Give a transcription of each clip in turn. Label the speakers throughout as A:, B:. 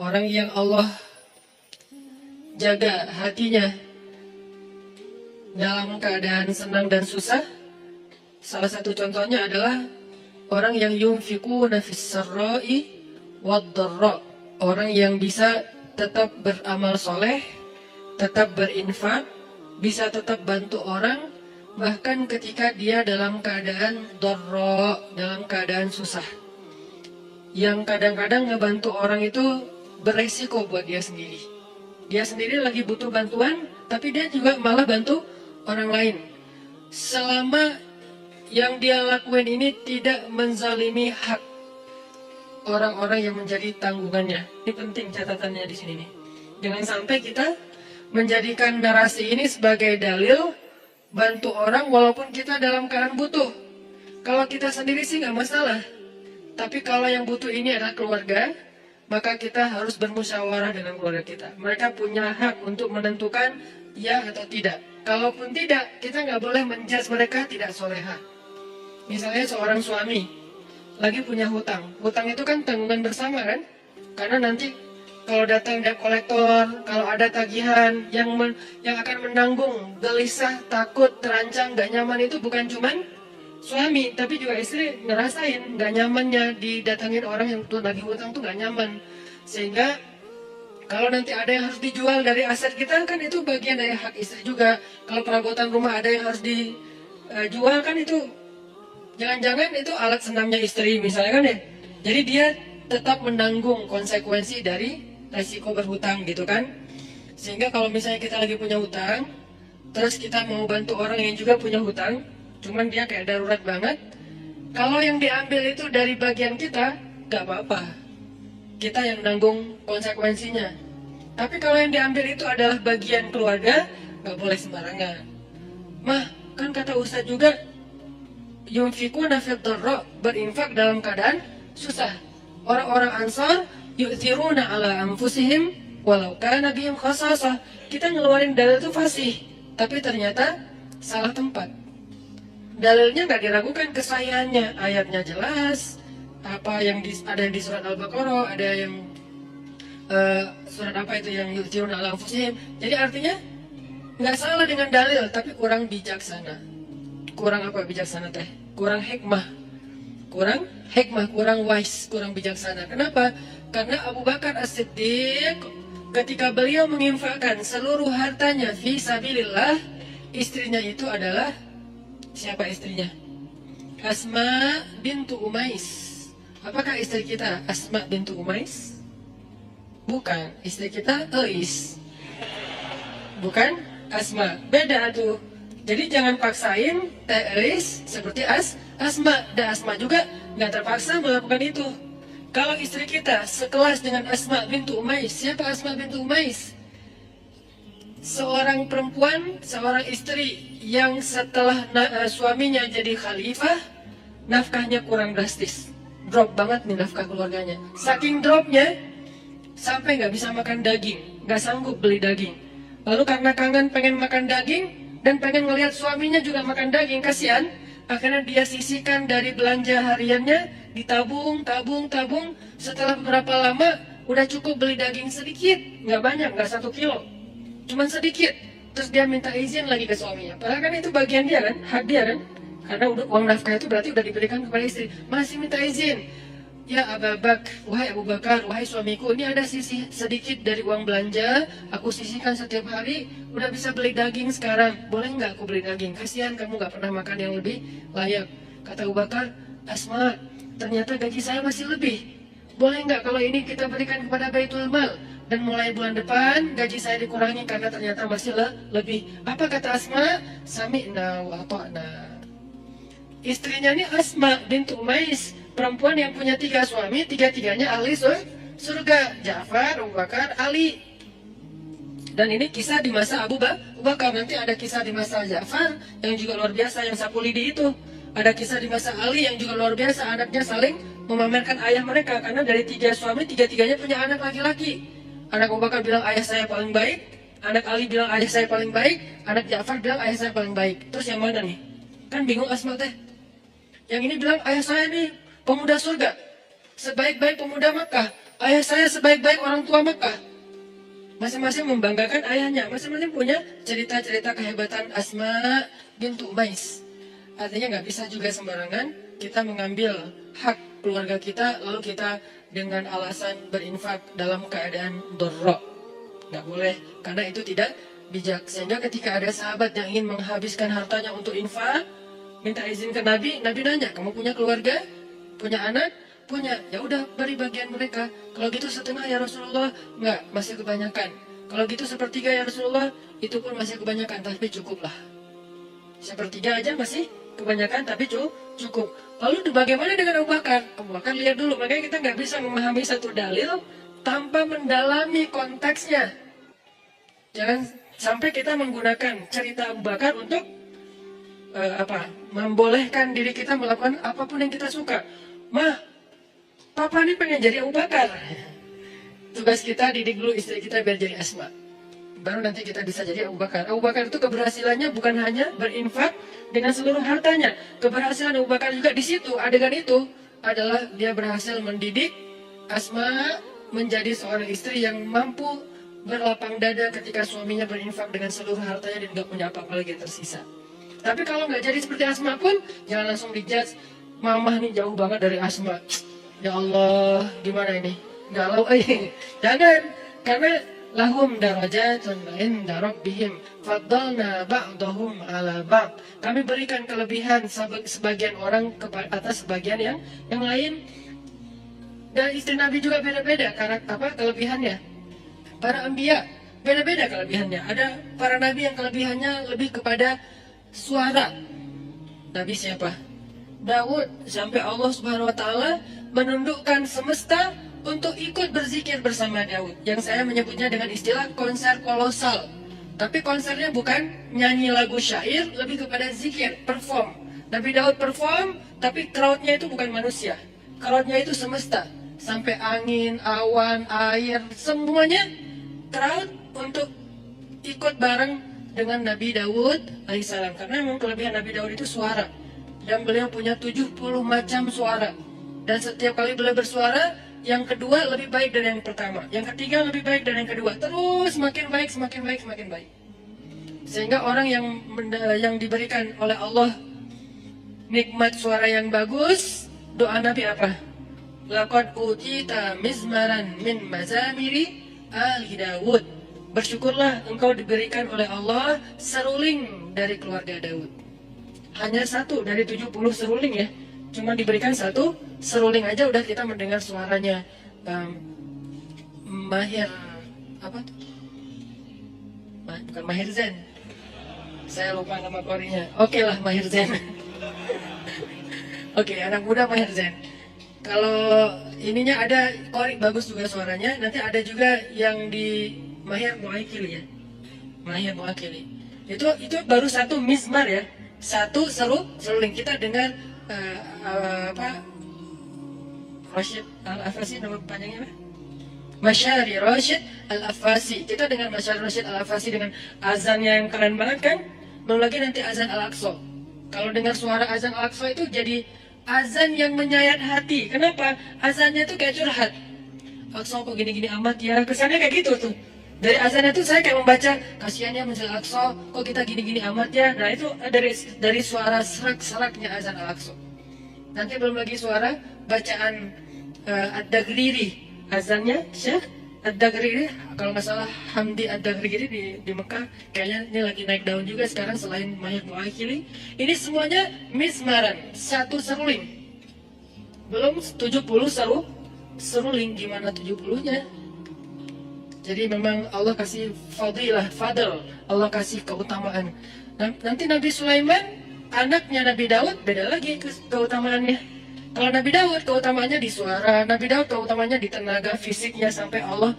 A: Orang yang Allah jaga hatinya dalam keadaan senang dan susah, salah satu contohnya adalah orang yang yunfikuna fis sarra'i wad dharra. Orang yang bisa tetap beramal soleh, tetap berinfak, bisa tetap bantu orang, bahkan ketika dia dalam keadaan dharra, dalam keadaan susah. Yang kadang-kadang ngebantu orang itu beresiko buat dia sendiri. Dia sendiri lagi butuh bantuan, tapi dia juga malah bantu orang lain. Selama yang dia lakuin ini tidak menzalimi hak orang-orang yang menjadi tanggungannya. Ini penting catatannya di sini nih. Jangan sampai kita menjadikan narasi ini sebagai dalil bantu orang walaupun kita dalam keadaan butuh. Kalau kita sendiri sih nggak masalah. Tapi kalau yang butuh ini adalah keluarga, maka kita harus bermusyawarah dengan keluarga kita. Mereka punya hak untuk menentukan ya atau tidak. Kalaupun tidak, kita nggak boleh menjudge mereka tidak soleha. Misalnya seorang suami lagi punya hutang. Hutang itu kan tanggungan bersama kan? Karena nanti kalau datang debt kolektor, kalau ada tagihan yang akan menanggung gelisah, takut, terancam, nggak nyaman itu bukan cuman suami, tapi juga istri ngerasain nggak nyamannya didatangin orang yang tuh lagi hutang tuh nggak nyaman. Sehingga kalau nanti ada yang harus dijual dari aset kita kan itu bagian dari hak istri juga. Kalau perabotan rumah ada yang harus dijual kan itu jangan-jangan itu alat senamnya istri misalnya kan ya. Jadi dia tetap menanggung konsekuensi dari resiko berhutang gitu kan. Sehingga kalau misalnya kita lagi punya hutang, terus kita mau bantu orang yang juga punya hutang, cuman dia kayak darurat banget. Kalau yang diambil itu dari bagian kita, gak apa-apa. Kita yang nanggung konsekuensinya. Tapi kalau yang diambil itu adalah bagian keluarga, gak boleh sembarangan. Mah, kan kata Ustadz juga, yunfikuna fid dharra, berinfak dalam keadaan susah. Orang-orang Ansar yu'thiruna ala anfusihim walau kana bihim khasasah. Kita ngeluarin dalil itu fasih, tapi ternyata salah tempat. Dalilnya nggak diragukan kesahihannya, ayatnya jelas. Apa yang ada di surat Al-Baqarah, ada yang surat apa itu yang yu'thiruna ala anfusihim. Jadi artinya nggak salah dengan dalil, tapi kurang bijaksana. Kurang apa bijaksana teh? Kurang hikmah, kurang wise, kurang bijaksana. Kenapa? Karena Abu Bakar As-Siddiq ketika beliau menginfakkan seluruh hartanya fi sabilillah, istrinya itu adalah siapa istrinya? Asma bintu Umais. Apakah istri kita Asma bintu Umais? Bukan, istri kita Ais. Bukan Asma, beda tuh. Jadi jangan paksain Ais seperti Asma. Dan Asma juga nggak terpaksa melakukan itu. Kalau istri kita sekelas dengan Asma bintu Umais, siapa Asma bintu Umais? Seorang perempuan, seorang istri yang setelah suaminya jadi khalifah, nafkahnya kurang drastis. Drop banget nih nafkah keluarganya. Saking dropnya, sampai nggak bisa makan daging, nggak sanggup beli daging. Lalu karena kangen pengen makan daging, dan pengen ngelihat suaminya juga makan daging, kasihan. Akhirnya dia sisihkan dari belanja hariannya, ditabung. Setelah beberapa lama, udah cukup beli daging sedikit, nggak banyak, nggak 1 kilo, cuman sedikit. Terus dia minta izin lagi ke suaminya. Padahal kan itu bagian dia kan, hak dia kan. Karena uang nafkah itu berarti udah diberikan kepada istri. Masih minta izin. Ya wahai Abu Bakar, wahai suamiku, ini ada sisi sedikit dari uang belanja, aku sisihkan setiap hari, udah bisa beli daging sekarang, boleh nggak aku beli daging? Kasihan kamu nggak pernah makan yang lebih layak. Kata Abu Bakar, Asma, ternyata gaji saya masih lebih, boleh nggak kalau ini kita berikan kepada Baitul Mal, dan mulai bulan depan gaji saya dikurangi karena ternyata masih lebih. Apa kata Asma? Sami'na wa ata'na. Istrinya ini Asma bintu Umais, perempuan yang punya 3 suami, 3-tiganya ahli surga. Ja'far, Abu Bakar, Ali. Dan ini kisah di masa Abu Bakar. Nanti ada kisah di masa Ja'far yang juga luar biasa, yang sapu lidi itu. Ada kisah di masa Ali yang juga luar biasa. Anaknya saling memamerkan ayah mereka, karena dari 3 suami, 3-tiganya punya anak laki-laki. Anak Abu Bakar bilang ayah saya paling baik, anak Ali bilang ayah saya paling baik, anak Ja'far bilang ayah saya paling baik. Terus yang mana nih? Kan bingung Asma teh. Yang ini bilang ayah saya nih pemuda surga, sebaik-baik pemuda Makkah. Ayah saya sebaik-baik orang tua Mekah. Masing-masing membanggakan ayahnya. Masing-masing punya cerita-cerita kehebatan Asma bintu Umais. Artinya nggak bisa juga sembarangan kita mengambil hak keluarga kita lalu kita dengan alasan berinfak dalam keadaan dorok. Nggak boleh, karena itu tidak bijak. Sehingga ketika ada sahabat yang ingin menghabiskan hartanya untuk infak, minta izin ke Nabi, Nabi nanya, kamu punya keluarga? Punya anak? Punya. Ya udah, beri bagian mereka. Kalau gitu setengah ya Rasulullah. Enggak, masih kebanyakan. Kalau gitu sepertiga ya Rasulullah, itu pun masih kebanyakan, tapi cukuplah. Sepertiga aja masih kebanyakan, tapi cukup. Lalu bagaimana dengan Abu Bakar? Abu Bakar lihat dulu, makanya kita nggak bisa memahami satu dalil tanpa mendalami konteksnya. Jangan sampai kita menggunakan cerita Abu Bakar untuk membolehkan diri kita melakukan apapun yang kita suka. Papa ini pengen jadi Abu Bakar. Tugas kita didik dulu istri kita biar jadi Asma. Baru nanti kita bisa jadi Abu Bakar. Abu Bakar itu keberhasilannya bukan hanya berinfak dengan seluruh hartanya. Keberhasilan Abu Bakar juga di situ, adegan itu adalah dia berhasil mendidik Asma menjadi seorang istri yang mampu berlapang dada ketika suaminya berinfak dengan seluruh hartanya dan gak punya apa-apa lagi yang tersisa. Tapi kalau nggak jadi seperti Asma pun, jangan langsung dijudge. Mamah nih jauh banget dari Asma. Ya Allah, gimana ini? Galau jangan, karena lahum darajatun inda rabbihim faddalna ba'dahum ala ba'd. Kami berikan kelebihan sebagian orang atas sebagian yang lain. Dan istri Nabi juga beda-beda kelebihannya. Para anbiya beda-beda kelebihannya. Ada para nabi yang kelebihannya lebih kepada suara. Nabi siapa? Daud, sampai Allah Subhanahu wa taala menundukkan semesta untuk ikut berzikir bersama Daud. Yang saya menyebutnya dengan istilah konser kolosal. Tapi konsernya bukan nyanyi lagu syair, lebih kepada zikir, perform. Nabi Daud perform, tapi crowdnya itu bukan manusia. Crowdnya itu semesta. Sampai angin, awan, air, semuanya crowd untuk ikut bareng dengan Nabi Daud alaihissalam. Karena memang kelebihan Nabi Daud itu suara. Dan beliau punya 70 macam suara. Dan setiap kali beliau bersuara, yang kedua lebih baik dari yang pertama, yang ketiga lebih baik dari yang kedua, terus semakin baik, semakin baik, semakin baik. Sehingga orang yang diberikan oleh Allah nikmat suara yang bagus, doa Nabi apa? Laqad utita mizmaran min mazamiri ali Daud. Bersyukurlah engkau diberikan oleh Allah seruling dari keluarga Daud. Hanya satu dari 70 seruling ya. Cuma diberikan satu seruling aja udah kita mendengar suaranya. Mahir apa tuh? Bukan Mahir Zain. Saya lupa nama korinya. Oke lah, Mahir Zain. Oke, anak muda Mahir Zain. Kalau ininya ada kori bagus juga suaranya. Nanti ada juga yang di Mahir Muakili ya. Mahir Muakili. Itu baru satu mizmar ya. Satu seruling. Kita dengar Rashid Al-Afasi, nama panjangnya apa? Masyari Rashid Al-Afasi. Kita dengan Masyari Rashid Al-Afasi dengan azannya yang keren banget kan? Belum lagi nanti azan Al-Aqsa. Kalau dengar suara azan Al-Aqsa itu jadi azan yang menyayat hati. Kenapa? Azannya tuh kayak curhat. Al-Aqsa kok gini-gini amat ya? Kesannya kayak gitu tuh. Dari azannya tuh saya kayak membaca, kasihannya menjelang Al-Aqsa, kok kita gini-gini amat ya? Nah itu dari suara serak-seraknya azan Al-Aqsa. Nanti belum lagi suara bacaan Ad-Dagriri, azannya Syekh Ad-Dagriri, kalau nggak salah Hamdi Ad-Dagriri di Mekah, kayaknya ini lagi naik daun juga sekarang selain Mahir Muakili. Ini semuanya mizmaran, satu seruling. Belum 70 seruling, gimana 70-nya? Jadi memang Allah kasih fadl, Allah kasih keutamaan. Nanti Nabi Sulaiman, anaknya Nabi Daud, beda lagi keutamaannya. Kalau Nabi Daud keutamaannya di suara, Nabi Daud keutamaannya di tenaga fisiknya sampai Allah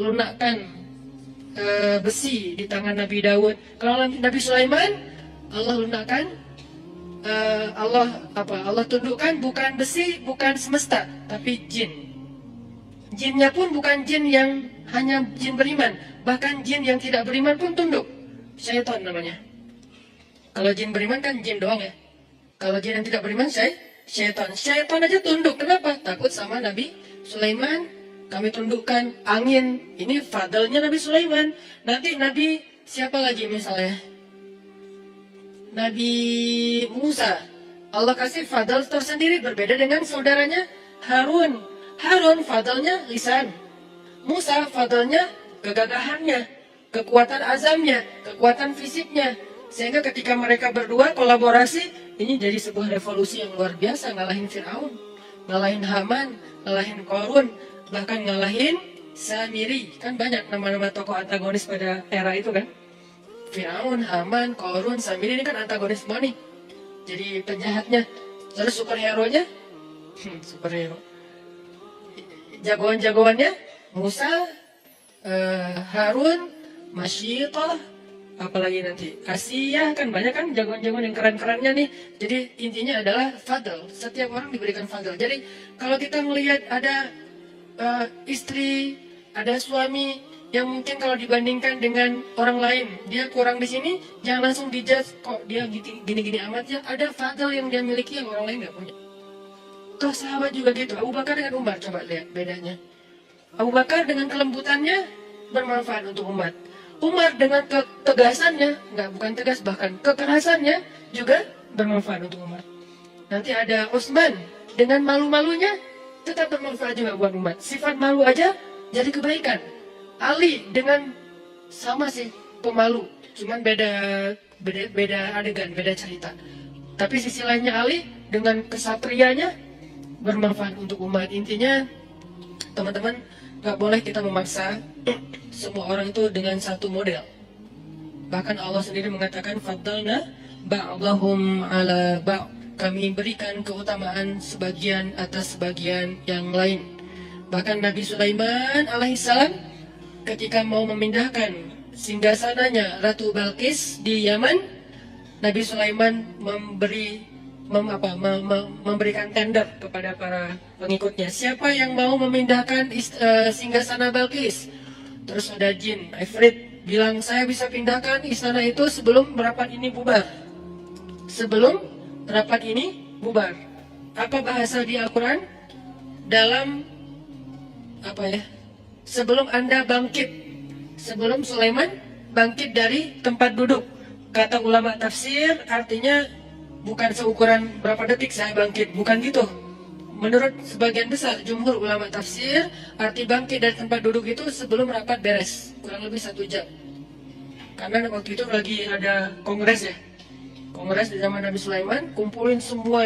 A: lunakkan besi di tangan Nabi Daud. Kalau Nabi Sulaiman, Allah lunakkan Allah tundukkan bukan besi, bukan semesta, tapi jin. Jinnya pun bukan jin yang hanya jin beriman, bahkan jin yang tidak beriman pun tunduk. Syaitan namanya. Kalau jin beriman kan jin doang ya. Kalau jin yang tidak beriman syaitan. Syaitan aja tunduk. Kenapa? Takut sama Nabi Sulaiman, kami tundukkan angin. Ini fadlnya Nabi Sulaiman. Nanti Nabi siapa lagi misalnya? Nabi Musa. Allah kasih fadl tersendiri berbeda dengan saudaranya Harun. Harun fadlnya lisan. Musa fadlnya kegagahannya, kekuatan azamnya, kekuatan fisiknya. Sehingga ketika mereka berdua kolaborasi, ini jadi sebuah revolusi yang luar biasa, ngalahin Fir'aun, ngalahin Haman, ngalahin Qarun, bahkan ngalahin Samiri. Kan banyak nama-nama tokoh antagonis pada era itu kan. Fir'aun, Haman, Qarun, Samiri ini kan antagonis semua nih. Jadi penjahatnya. Terus superhero-nya? Superhero. Jagoan-jagoannya? Musa, Harun, Masyitah, apalagi nanti Asiyah, kan banyak kan jagoan-jagoan yang keren-kerennya nih. Jadi intinya adalah fadl. Setiap orang diberikan fadl. Jadi kalau kita melihat ada istri, ada suami yang mungkin kalau dibandingkan dengan orang lain dia kurang di sini, jangan langsung dijudge kok dia gini-gini amat ya. Ada fadl yang dia miliki yang orang lain nggak punya. Toh sahabat juga gitu. Abu Bakar dengan Umar, coba lihat bedanya. Abu Bakar dengan kelembutannya bermanfaat untuk umat. Umar dengan ketegasannya, bukan tegas, bahkan kekerasannya juga bermanfaat untuk umat. Nanti ada Utsman dengan malu-malunya tetap bermanfaat juga buat umat. Sifat malu aja jadi kebaikan. Ali dengan sama sih pemalu, cuman beda adegan, beda cerita. Tapi sisi lainnya Ali dengan kesatrianya bermanfaat untuk umat. Intinya teman-teman, gak boleh kita memaksa semua orang itu dengan satu model. Bahkan Allah sendiri mengatakan faddalna ba'dahum ala ba'. Kami berikan keutamaan sebagian atas sebagian yang lain. Bahkan Nabi Sulaiman alaihissalam ketika mau memindahkan singgasananya Ratu Balqis di Yaman, Nabi Sulaiman memberikan tender kepada para pengikutnya. Siapa yang mau memindahkan singgasana Balqis? Terus ada jin, Ifrit, bilang saya bisa pindahkan istana itu sebelum rapat ini bubar. Sebelum rapat ini bubar. Apa bahasa di Al-Quran? Dalam sebelum Anda bangkit, sebelum Sulaiman bangkit dari tempat duduk. Kata ulama tafsir artinya bukan seukuran berapa detik saya bangkit, bukan gitu. Menurut sebagian besar jumhur ulama tafsir, arti bangkit dari tempat duduk itu sebelum rapat beres, kurang lebih 1 jam. Karena waktu itu lagi ada kongres ya, kongres di zaman Nabi Sulaiman, kumpulin semua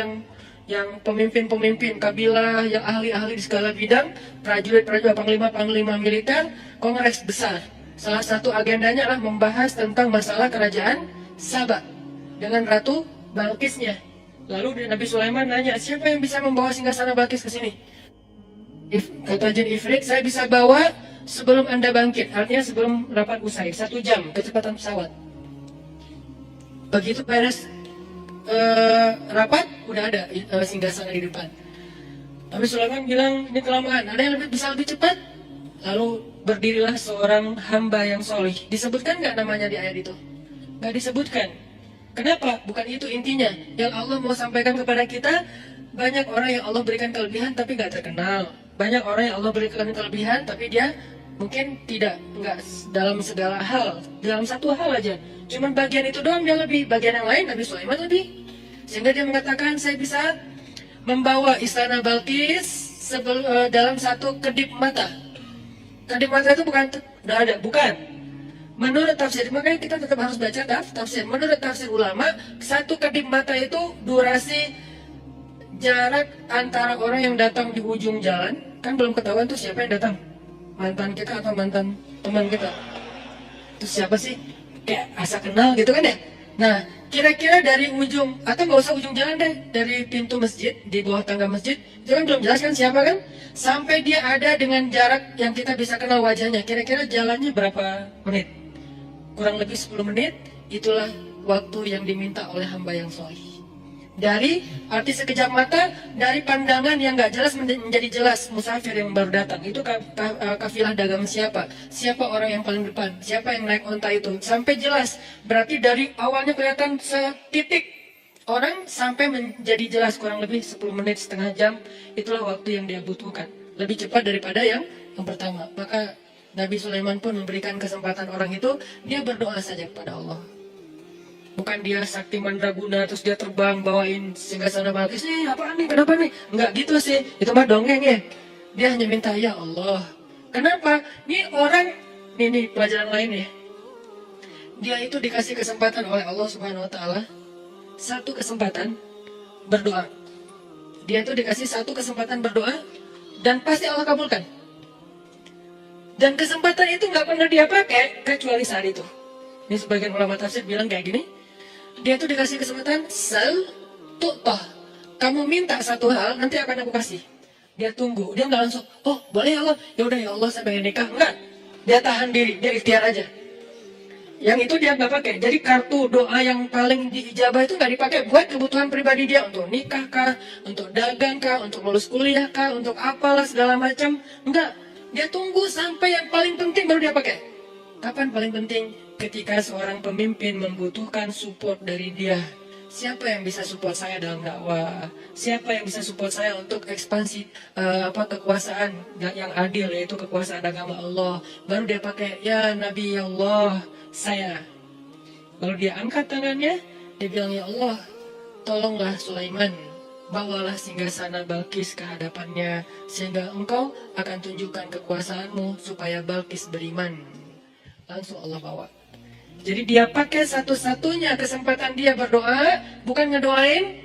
A: yang pemimpin-pemimpin kabilah, yang ahli-ahli di segala bidang, prajurit-prajurit, panglima-panglima militer, kongres besar. Salah satu agendanya adalah membahas tentang masalah kerajaan Sabah dengan Ratu Balqisnya. Lalu Nabi Sulaiman nanya, siapa yang bisa membawa singgasana Balqis ke sini? Kata jin Ifrit, saya bisa bawa sebelum Anda bangkit, artinya sebelum rapat usai, 1 jam kecepatan pesawat. Begitu beres rapat, udah ada singgasana di depan. Nabi Sulaiman bilang, ini kelamaan, ada yang bisa lebih cepat? Lalu berdirilah seorang hamba yang solih. Disebutkan nggak namanya di ayat itu? Nggak disebutkan. Kenapa? Bukan itu intinya. Yang Allah mau sampaikan kepada kita, banyak orang yang Allah berikan kelebihan tapi nggak terkenal. Banyak orang yang Allah berikan kelebihan tapi dia mungkin nggak dalam segala hal, dalam satu hal aja. Cuman bagian itu doang dia lebih, bagian yang lain Nabi Sulaiman lebih. Sehingga dia mengatakan, saya bisa membawa istana Balqis dalam satu kedip mata. Kedip mata itu udah ada, bukan. Menurut tafsir, makanya kita tetap harus baca tafsir. Menurut tafsir ulama, satu kedip mata itu durasi jarak antara orang yang datang di ujung jalan, kan belum ketahuan tuh siapa yang datang. Mantan kita atau mantan teman kita. Itu siapa sih? Kayak asa kenal gitu kan ya. Nah, kira-kira dari ujung, atau nggak usah ujung jalan deh, dari pintu masjid, di bawah tangga masjid, itu kan belum jelas kan siapa kan, sampai dia ada dengan jarak yang kita bisa kenal wajahnya, kira-kira jalannya berapa menit? Kurang lebih 10 menit, itulah waktu yang diminta oleh hamba yang soleh. Dari arti sekejap mata, dari pandangan yang nggak jelas menjadi jelas. Musafir yang baru datang, itu kafilah dagang siapa? Siapa orang yang paling depan? Siapa yang naik onta itu? Sampai jelas. Berarti dari awalnya kelihatan setitik orang sampai menjadi jelas kurang lebih 10 menit, setengah jam. Itulah waktu yang dia butuhkan. lebih cepat daripada yang pertama. Maka Nabi Sulaiman pun memberikan kesempatan orang itu, dia berdoa saja kepada Allah. Bukan dia sakti mandraguna terus dia terbang bawain singgasana Balkis, apaan nih, kenapa nih? Enggak gitu sih, itu mah dongeng ya. Dia hanya minta, ya Allah. Kenapa? Ini orang, ini pelajaran lain ya. Dia itu dikasih kesempatan oleh Allah Subhanahu Wa Taala, satu kesempatan berdoa. Dia itu dikasih satu kesempatan berdoa dan pasti Allah kabulkan. Dan kesempatan itu nggak pernah dia pakai kecuali saat itu. Ini sebagian ulama tafsir bilang kayak gini. Dia itu dikasih kesempatan sal tu'tah. Kamu minta satu hal, nanti akan aku kasih. Dia tunggu, dia nggak langsung, oh boleh ya Allah, ya udah ya Allah saya pengen nikah. Enggak, dia tahan diri, dia ikhtiar aja. Yang itu dia nggak pakai. Jadi kartu doa yang paling diijabah itu nggak dipakai buat kebutuhan pribadi dia, untuk nikah kah, untuk dagang kah, untuk lulus kuliah kah, untuk apalah segala macam. Enggak, dia tunggu sampai yang paling penting baru dia pakai. Kapan paling penting? Ketika seorang pemimpin membutuhkan support dari dia. Siapa yang bisa support saya dalam dakwah? Siapa yang bisa support saya untuk ekspansi kekuasaan yang adil, yaitu kekuasaan agama Allah? Baru dia pakai, ya Nabi Allah, saya. Baru dia angkat tangannya, dia bilang, ya Allah, tolonglah Sulaiman, bawalah singgasana Balkis ke hadapannya, sehingga engkau akan tunjukkan kekuasaanmu supaya Balkis beriman. Langsung Allah bawa. Jadi dia pakai satu-satunya kesempatan dia berdoa, bukan ngedoain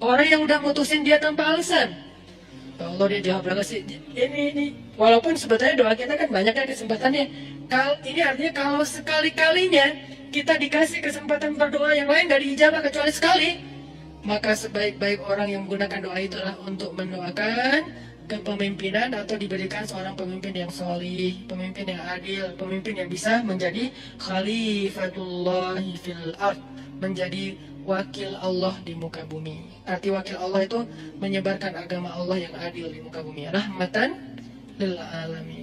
A: orang yang udah mutusin dia tanpa alasan. Ya Allah, dia jawab lagi sih, ini. Walaupun sebetulnya doa kita kan banyak ya kesempatannya. Ini artinya kalau sekali-kalinya kita dikasih kesempatan berdoa yang lain gak diijabah kecuali sekali, maka sebaik-baik orang yang menggunakan doa itu adalah untuk mendoakan kepemimpinan atau diberikan seorang pemimpin yang solih, pemimpin yang adil, pemimpin yang bisa menjadi khalifatullah fil ard, menjadi wakil Allah di muka bumi. Arti wakil Allah itu menyebarkan agama Allah yang adil di muka bumi, rahmatan lil alamin.